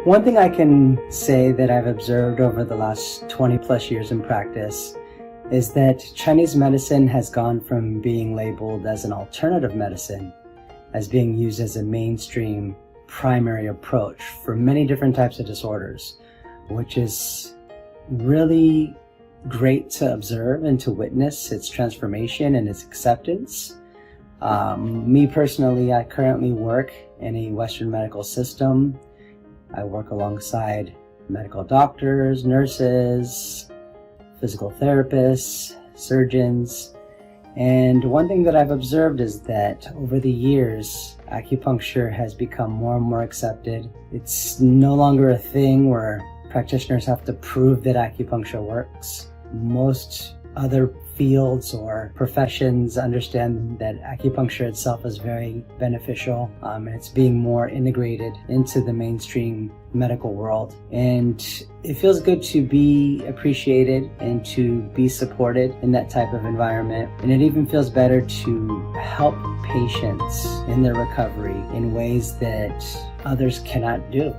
One thing I can say that I've observed over the last 20 plus years in practice is that Chinese medicine has gone from being labeled as an alternative medicine as being used as a mainstream primary approach for many different types of disorders, which is really great to observe and to witness its transformation and its acceptance. Me personally, I currently work in a Western medical system. I work alongside medical doctors, nurses, physical therapists, surgeons. And one thing that I've observed is that over the years, acupuncture has become more and more accepted. It's no longer a thing where practitioners have to prove that acupuncture works. Most other fields or professions understand that acupuncture itself is very beneficial, and it's being more integrated into the mainstream medical world. And it feels good to be appreciated and to be supported in that type of environment. And it even feels better to help patients in their recovery in ways that others cannot do.